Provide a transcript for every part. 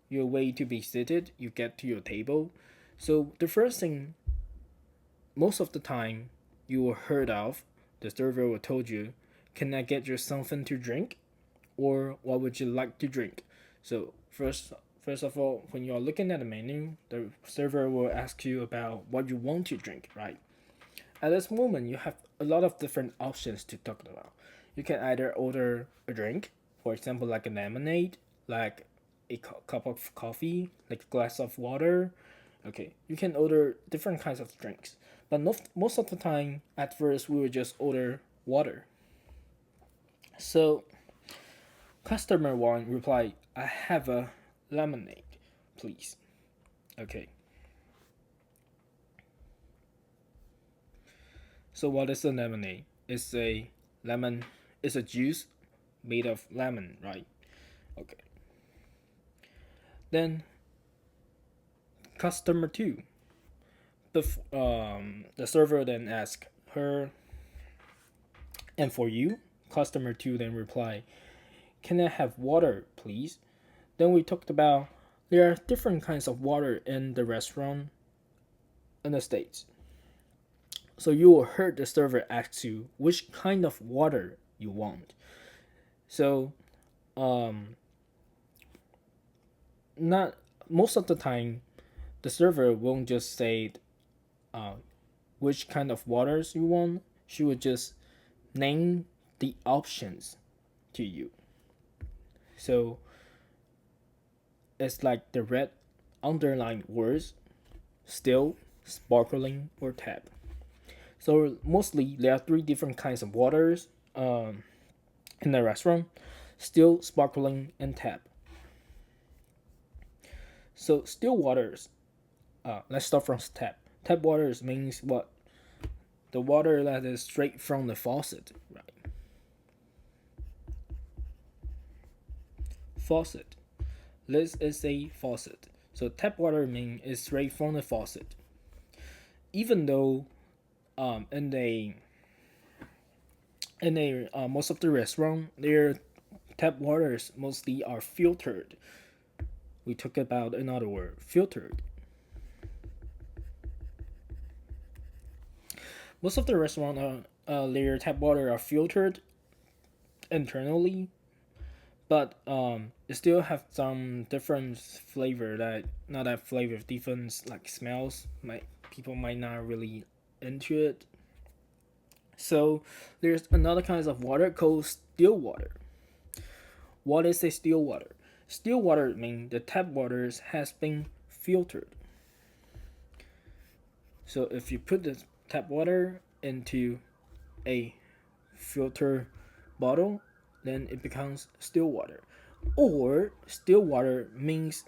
your way to be seated, you get to your table. So the first thing, most of the time, you will heard of, the server will told you, "Can I get you something to drink?" or "What would you like to drink?" So first of all, when you're looking at the menu, the server will ask you about what you want to drink, right? At this moment, you have a lot of different options to talk about. You can either order a drink, for example, like a lemonade, like a cup of coffee, like a glass of water. Okay, you can order different kinds of drinks, but most of the time, at first, we would just order water. So, customer one replied, "I have a lemonade, please." Okay, so what is a lemonade? It's a lemon, it's a juice made of lemon, right? Okay. Then customer two, the server then asked her, "And for you?" Customer two then replied, "Can I have water, please?" Then we talked about there are different kinds of water in the restaurant in the States. So you will heard the server ask you which kind of water you want. So um not most of the time the server won't just say uh, which kind of waters you want. She would just name the options to you. So it's like the red underlined words: still, sparkling, or tap. So mostly there are three different kinds of waters in the restaurant: still, sparkling, and tap. So still waters. Let's start from tap. Tap waters means what? The water that is straight from the faucet, right? Faucet. This is a faucet. So tap water means is straight from the faucet. Even though in the most of the restaurant, their tap waters mostly are filtered. We talk about another word, filtered. Most of the restaurant their tap water are filtered internally, but it still have some different flavor that not that flavor different like smells. Might people might not really into it. So there's another kinds of water called still water. What is a still water? Still water means the tap waters has been filtered. So if you put the tap water into a filter bottle, then it becomes still water. Or still water means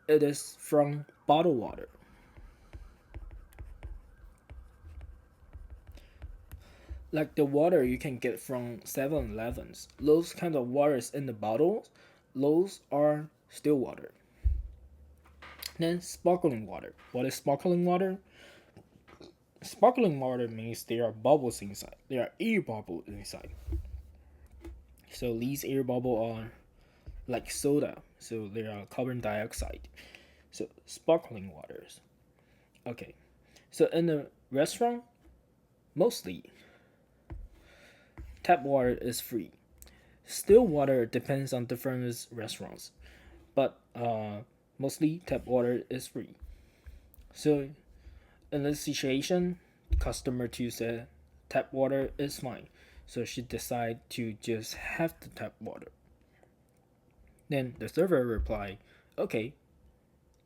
it is from bottled water. Like the water you can get from 7-Elevens. Those kind of waters in the bottles, those are still water. Then sparkling water. What is sparkling water? Sparkling water means there are bubbles inside. There are air bubbles inside. So these air bubbles are like soda. So they are carbon dioxide. So sparkling waters. Okay. So in the restaurant, mostly tap water is free. Still water depends on different restaurants, but mostly tap water is free. So in this situation, customer two said tap water is fine. So she decided to just have the tap water. Then the server replied, "Okay,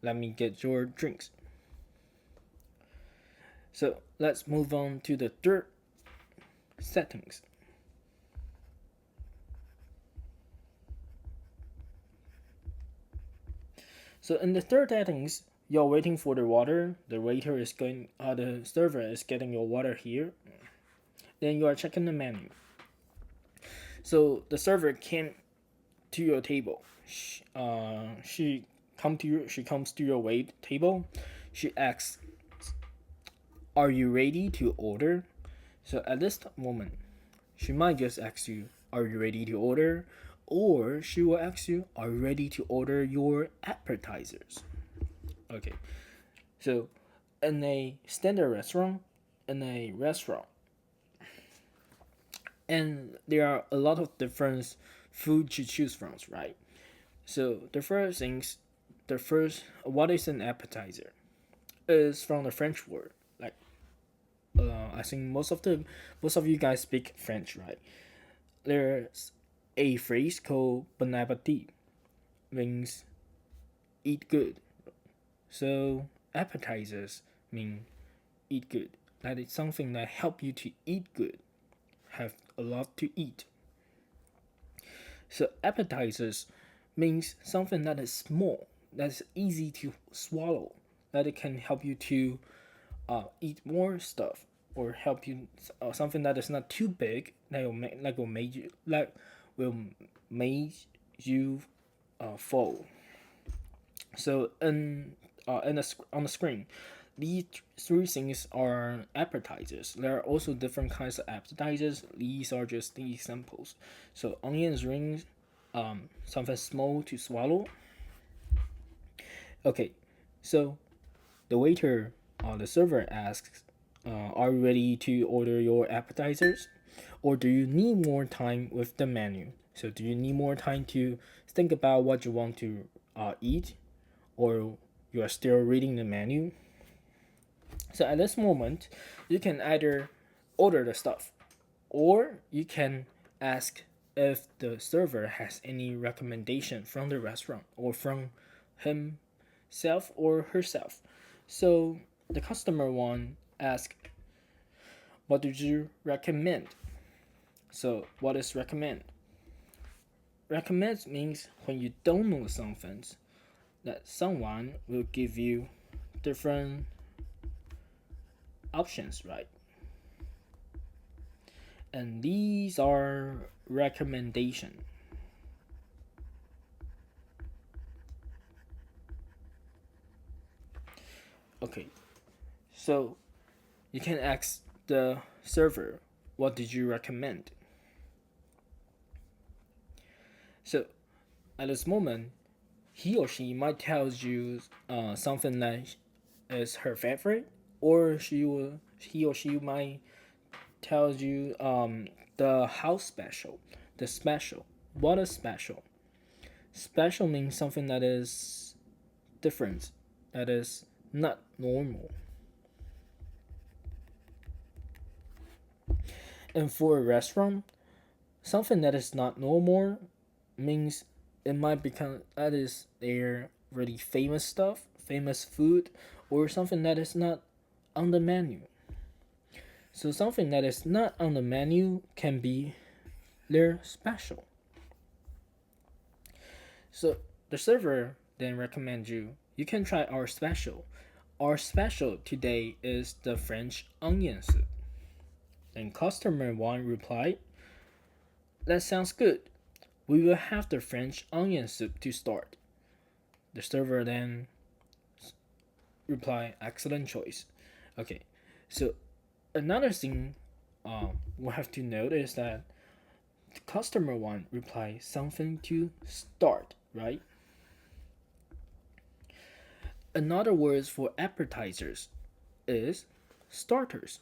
let me get your drinks." So let's move on to the third settings. So in the third settings, you're waiting for the water. The server is getting your water here. Then you are checking the menu. So the server came to your table. She comes to your wait table. She asks, "Are you ready to order?" So at this moment, she might just ask you, "Are you ready to order?" Or she will ask you, are you ready to order your appetizers? Okay, so in a standard restaurant, in a restaurant, and there are a lot of different food to choose from, right? So the first, what is an appetizer? Is from the French word. Like, I think most of you guys speak French, right? There's a phrase called bon appetit, means eat good. So appetizers mean eat good. That is something that help you to eat good, have a lot to eat. So appetizers means something that is small, that's easy to swallow, that it can help you to eat more stuff, or help you something that is not too big that will make you will make you full. So on the screen, these three things are appetizers. There are also different kinds of appetizers. These are just the examples. So onions rings, something small to swallow. Okay, so the waiter, the server asks, "Are you ready to order your appetizers, or do you need more time with the menu?" So do you need more time to think about what you want to eat, or you are still reading the menu? So at this moment, you can either order the stuff, or you can ask if the server has any recommendation from the restaurant or from himself or herself. So the customer one asks, "What did you recommend?" So what is recommend? Recommend means when you don't know something, that someone will give you different options, right? And these are recommendation. Okay, so you can ask the server, what did you recommend? So at this moment, he or she might tell you something that is her favorite, or he or she might tell you the house special, the special. What is special? Special means something that is different, that is not normal. And for a restaurant, something that is not normal means it might become that is their really famous stuff, famous food, or something that is not on the menu. So something that is not on the menu can be their special. So the server then recommends you can try our special. Our special today is the French onion soup. Then customer one replied, "That sounds good. We will have the French onion soup to start." The server then replied, "Excellent choice." Okay, so another thing we'll have to note is that the customer one replied something to start, right? Another word for appetizers is starters.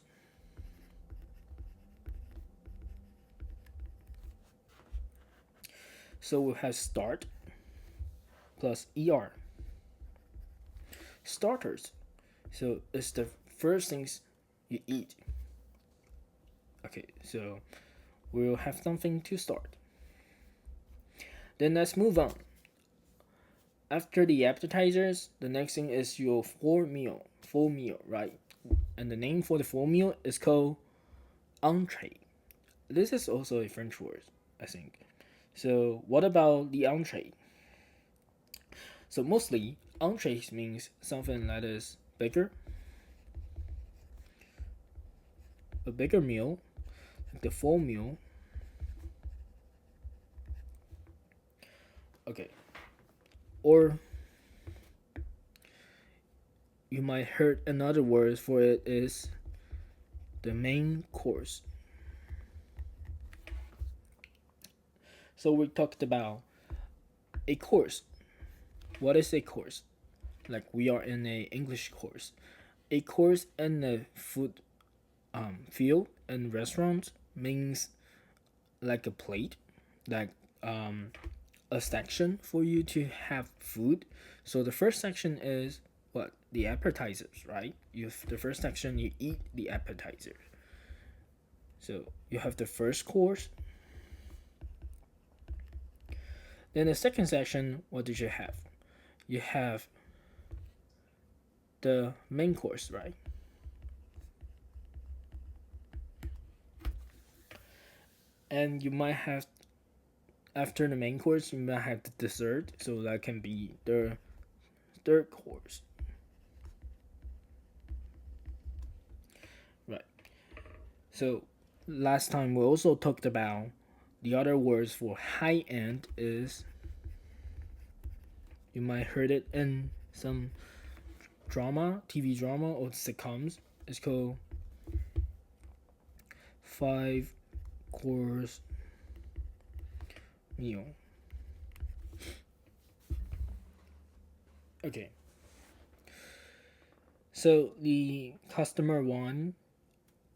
So we have start plus er. Starters. So it's the first things you eat. Okay, so we'll have something to start. Then let's move on. After the appetizers, the next thing is your full meal, right? And the name for the full meal is called entree. This is also a French word, I think. So what about the entree? So mostly entrees means something that is bigger, a bigger meal, like the full meal. Okay. Or you might heard another word for it is the main course. So we talked about a course. What is a course? Like we are in a English course. A course in the food field and restaurants means like a plate, like a section for you to have food. So the first section is what, the appetizers, right? You the first section you eat the appetizers. So you have the first course. Then the second section, what did you have? You have the main course, right? And you might have, after the main course, you might have the dessert, so that can be the third course. Right. So last time we also talked about the other words for high end is, you might heard it in some drama, TV drama or sitcoms. It's called 5 course meal. Okay. So the customer one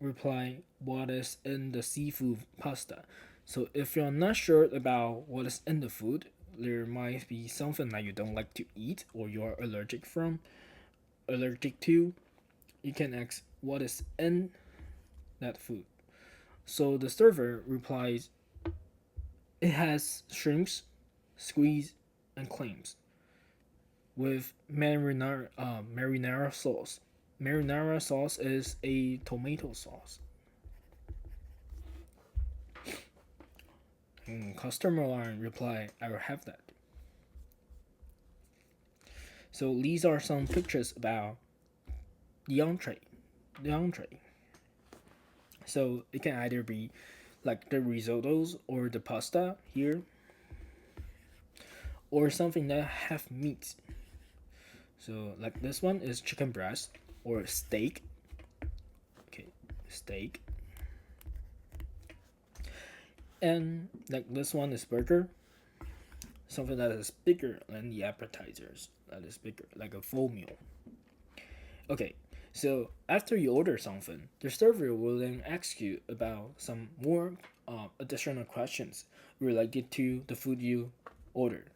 reply, what is in the seafood pasta? So if you're not sure about what is in the food, there might be something that you don't like to eat or you're allergic to, you can ask what is in that food. So the server replies, it has shrimps, squeeze, and clams with marinara sauce. Marinara sauce is a tomato sauce. And customer line reply, I will have that. So these are some pictures about the entree. The entree. So it can either be like the risottos or the pasta here, or something that have meat. So like this one is chicken breast or steak. Okay, steak. And like this one is burger. Something that is bigger than the appetizers. That is bigger, like a full meal. Okay, so after you order something, the server will then ask you about some more additional questions related to the food you ordered.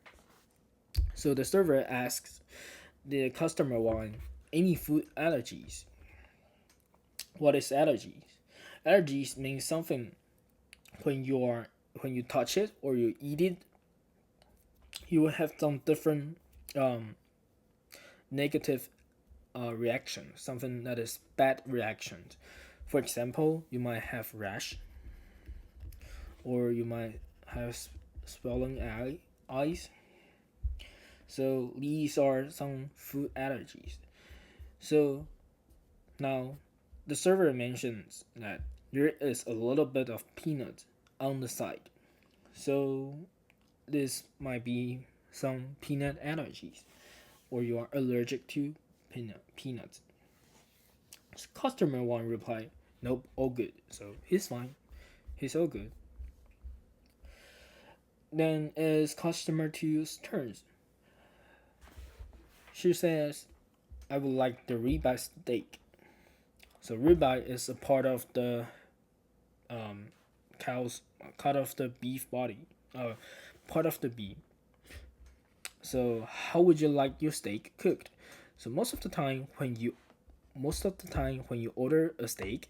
So the server asks the customer one, any food allergies? What is allergies? Allergies means something when when you touch it or you eat it, you will have some different negative reaction, something that is bad reaction. For example, you might have rash, or you might have swollen eyes. So these are some food allergies. So now the server mentions that there is a little bit of peanut on the side. So this might be some peanut allergies, or you are allergic to peanuts. Customer one reply, nope, all good. So he's fine. He's all good. Then it's customer two's turns. She says, I would like the ribeye steak. So ribeye is a part of the cow's cut of the beef body, part of the beef. So how would you like your steak cooked? So most of the time when you order a steak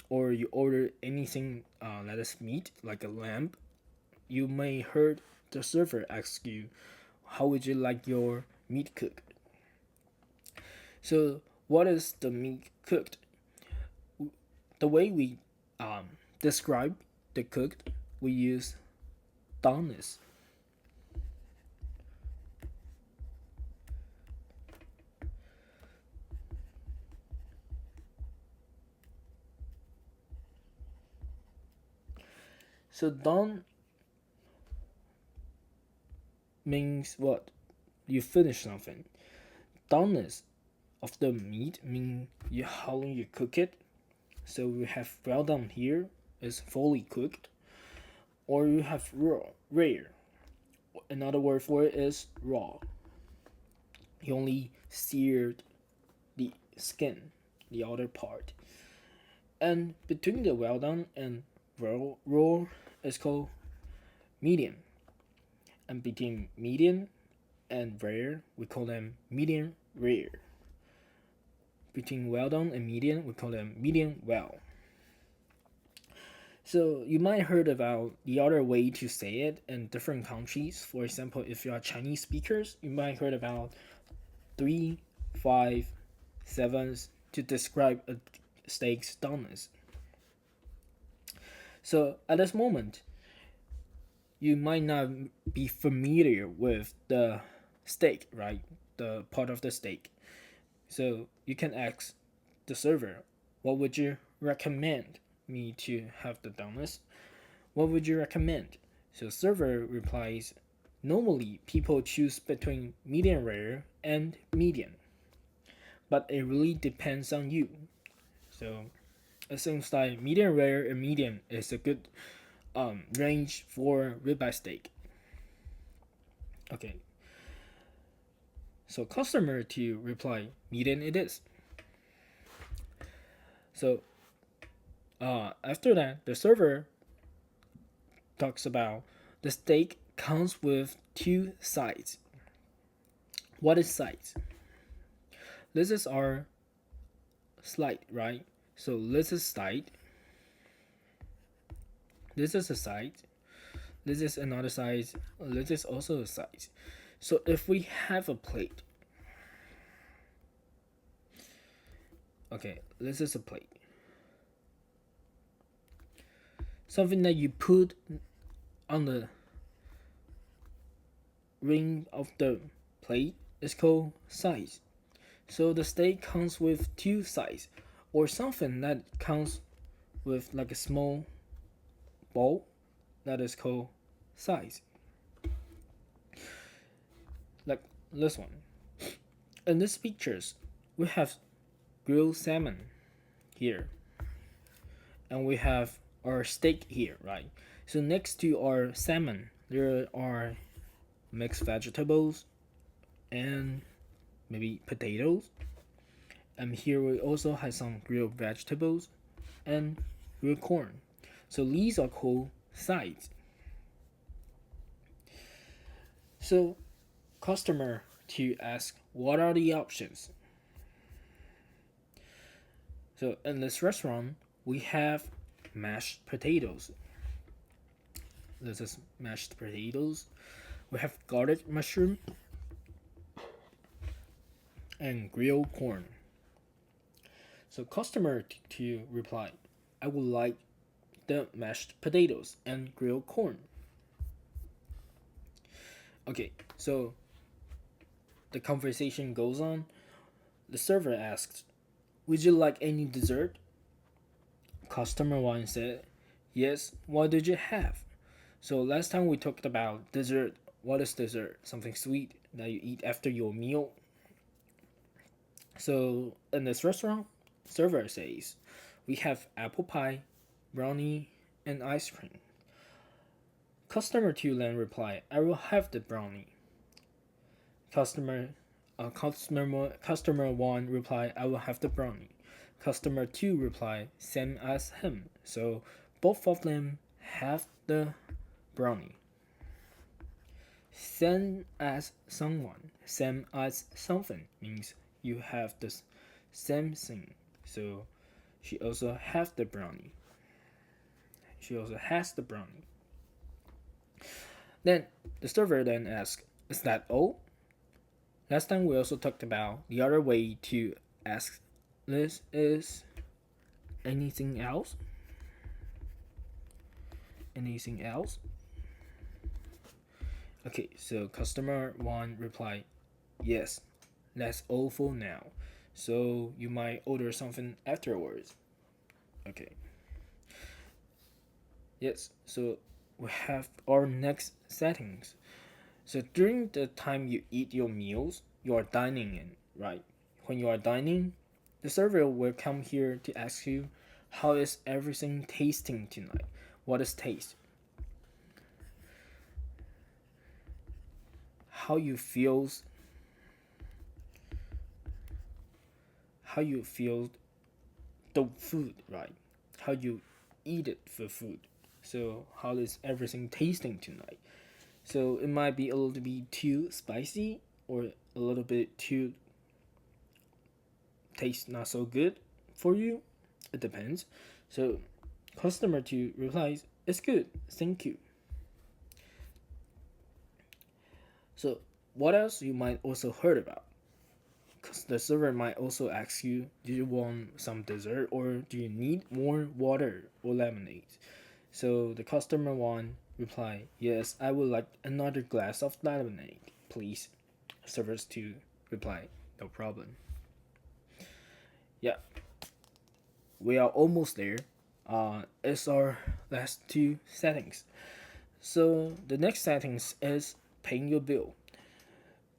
or you order anything that is meat like a lamb, you may heard the server ask you, how would you like your meat cooked? So what is the meat cooked? The way we describe the cooked, we use doneness. So done means what? You finish something. Doneness of the meat mean how long you cook it. So we have well done here is fully cooked, or you have rare. Another word for it is raw. You only seared the skin, the other part. And between the well done and raw is called medium. And between medium and rare, we call them medium rare. Between well done and medium, we call them medium well. So you might heard about the other way to say it in different countries. For example, if you are Chinese speakers, you might heard about 3, 5, 7s to describe a steak's doneness. So at this moment, you might not be familiar with the steak, right? The part of the steak. So you can ask the server, what would you recommend me to have the doneness? What would you recommend? So server replies, normally people choose between medium rare and medium, but it really depends on you. So it seems like medium rare and medium is a good range for ribeye steak. Okay. So customer to reply, medium it is. So after that, the server talks about the steak comes with two sides. What is sides? This is our slide, right? So this is side. This is a side. This is another side. This is also a side. So if we have a plate, okay, this is a plate. Something that you put on the ring of the plate is called sides. So the steak comes with two sides, or something that comes with like a small bowl that is called sides. Like this one. In these pictures, we have grilled salmon here, and we have our steak here, right? So next to our salmon, there are mixed vegetables and maybe potatoes. And here we also have some grilled vegetables and grilled corn. So these are called sides. So customer to ask, what are the options? So in this restaurant, we have mashed potatoes. This is mashed potatoes. We have garlic mushroom and grilled corn. So customer to reply, I would like the mashed potatoes and grilled corn. Okay, so the conversation goes on. The server asks, would you like any dessert? Customer one said, yes, what did you have? So last time we talked about dessert. What is dessert? Something sweet that you eat after your meal. So in this restaurant, server says, we have apple pie, brownie, and ice cream. Customer 2 then reply, I will have the brownie. Customer 1 reply, I will have the brownie. Customer 2 reply, same as him. So both of them have the brownie. Same as someone, same as something means you have the same thing. So she also has the brownie. She also has the brownie. Then the server then asks, is that all? Last time we also talked about the other way to ask this is anything else? Anything else? Okay, so customer 1 replied, yes, that's all for now. So you might order something afterwards. Okay. Yes, so we have our next settings. So during the time you eat your meals, you are dining in, right? When you are dining, the server will come here to ask you, how is everything tasting tonight? What is taste? how you feels how you feel the food, right? How you eat it for food. So how is everything tasting tonight? So it might be a little bit too spicy or a little bit too taste not so good for you. It depends. So customer to replies, it's good, thank you. So what else you might also heard about? Because the server might also ask you, do you want some dessert or do you need more water or lemonade? So the customer one reply, yes, I would like another glass of lemonade, please. Servers two reply, no problem. Yeah, we are almost there. It's our last two settings. So the next settings is paying your bill.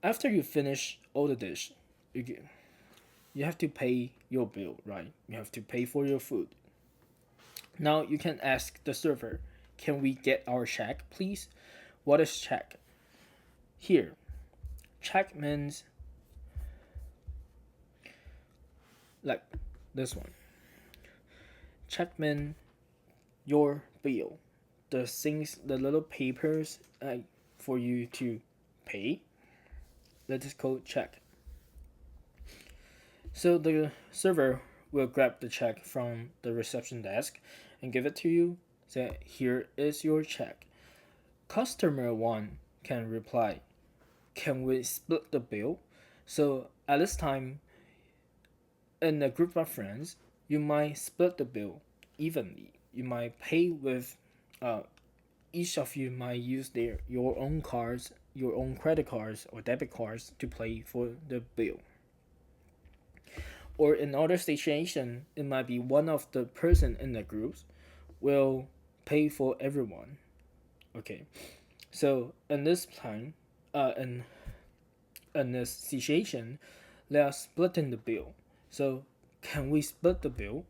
After you finish all the dish, you have to pay your bill, right? You have to pay for your food. Now you can ask the server, can we get our check, please? What is check? Here, check means like this one. Check means your bill, the things, the little papers for you to pay. Let us call check. So the server will grab the check from the reception desk and give it to you. Say, here is your check. Customer one can reply, can we split the bill? So at this time, in a group of friends, you might split the bill evenly. You might pay with, each of you might use your own cards, your own credit cards or debit cards to pay for the bill. Or in other situation, it might be one of the person in the groups will pay for everyone. Okay, so in this time, in this situation, they are splitting the bill. So can we split the bill?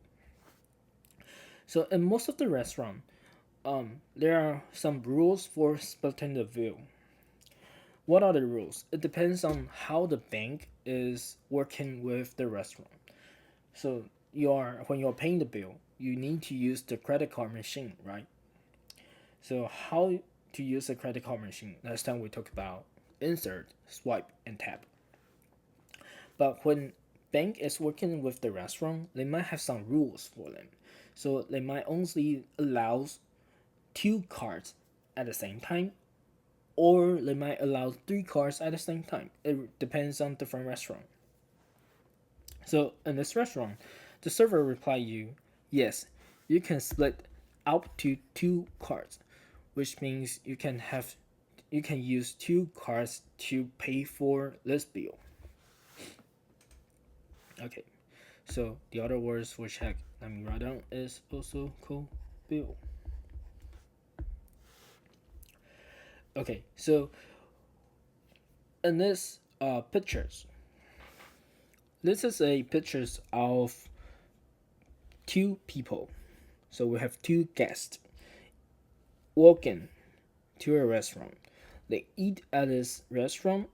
So in most of the restaurant, there are some rules for splitting the bill. What are the rules? It depends on how the bank is working with the restaurant. So when you're paying the bill, you need to use the credit card machine, right? So how to use a credit card machine? Last time we talked about insert, swipe, and tap. But when bank is working with the restaurant, they might have some rules for them. So they might only allow two cards at the same time, or they might allow three cards at the same time. It depends on different restaurant. So in this restaurant, the server reply you, yes, you can split up to two cards, which means you can use two cards to pay for this bill. Okay, so the other words for check, let me write down, is also called bill. Okay, so in this pictures, this is a pictures of two people. So we have two guests walking to a restaurant. They eat at this restaurant,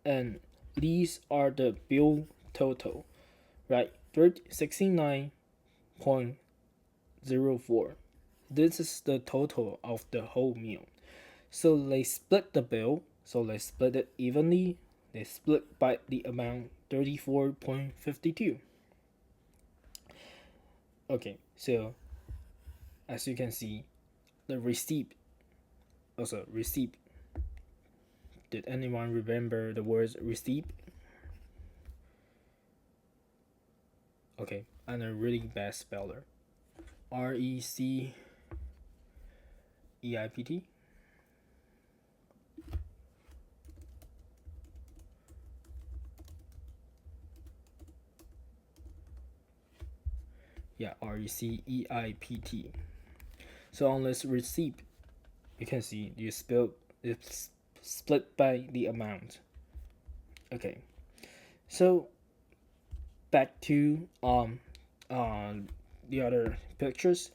and these are the bill total, right? 69.04. This is the total of the whole meal. So they split the bill, so they split it evenly. They split by the amount 34.52. Okay, so as you can see, the receipt, also receipt. Did anyone remember the words receipt? Okay, I'm a really bad speller. RECEIPT. Yeah, RECEIPT. So on this receipt, you can see it's split by the amount. Okay, so back to the other pictures.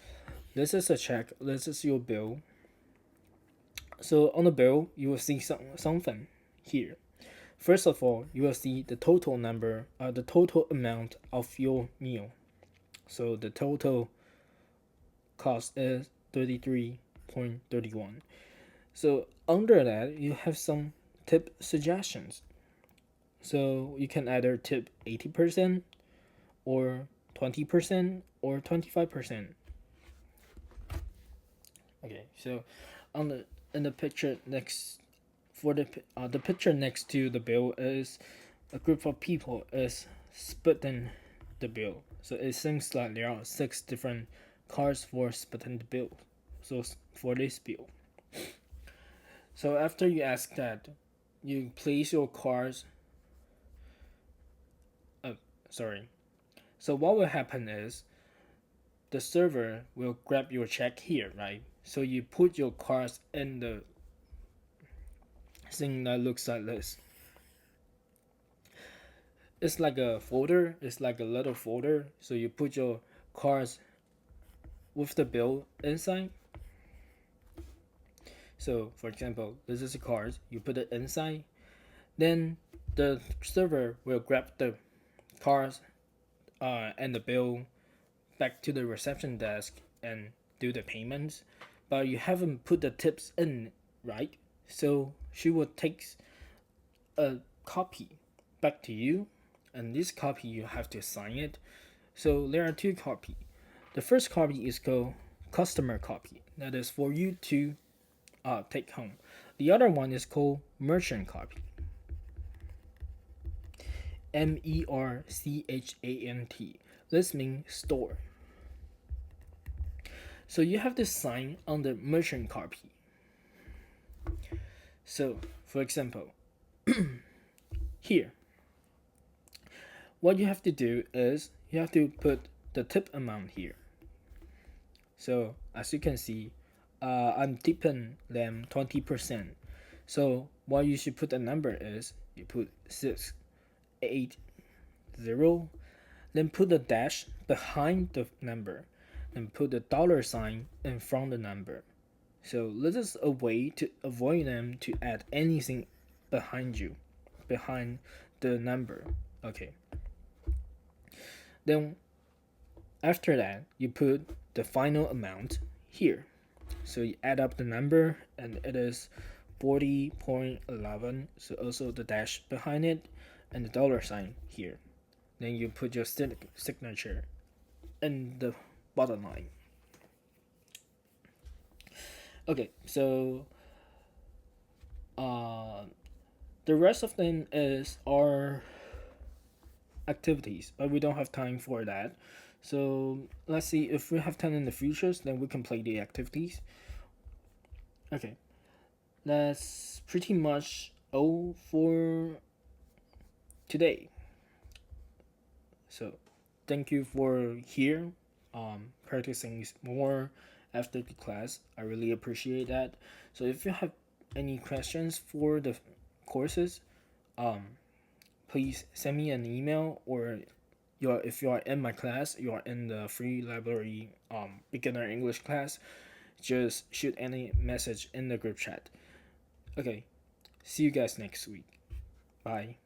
This is a check. This is your bill. So on the bill, you will see something here. First of all, you will see the total number, the total amount of your meal. So the total cost is 33.31. So under that, you have some tip suggestions. So you can either tip 80% or 20% or 25%. Okay, so on the in the picture next for the picture next to the bill is a group of people is splitting the bill. So it seems like there are 6 different cards for splitting the bill. So for this bill. So after you ask that, you place your cards. Sorry. So what will happen is the server will grab your check here, right? So you put your cards in the thing that looks like this. It's like a folder. It's like a little folder. So you put your cards with the bill inside. So for example, this is a card. You put it inside. Then the server will grab the cards and the bill back to the reception desk and do the payments. But you haven't put the tips in, right? So she will take a copy back to you, and this copy you have to sign it. So there are 2 copies. The first copy is called customer copy, that is for you to take home. The other one is called merchant copy, merchant. This means store. So you have to sign on the merchant copy. So for example, here, what you have to do is you have to put the tip amount here. So as you can see, I'm tipping them 20%. So what you should put a number is you put 680, then put the dash behind the number, then put the dollar sign in front of the number. So this is a way to avoid them to add anything behind the number. Okay. Then after that, you put the final amount here. So you add up the number and it is 40.11. So also the dash behind it and the dollar sign here. Then you put your signature in the bottom line. Okay, so the rest of them is our activities, but we don't have time for that. So let's see if we have time in the futures, then we can play the activities. Okay, that's pretty much all for today. So thank you for here practicing more after the class. I really appreciate that. So if you have any questions for the courses, please send me an email, or if you are in my class, you are in the free library beginner English class, just shoot any message in the group chat. Okay, see you guys next week. Bye.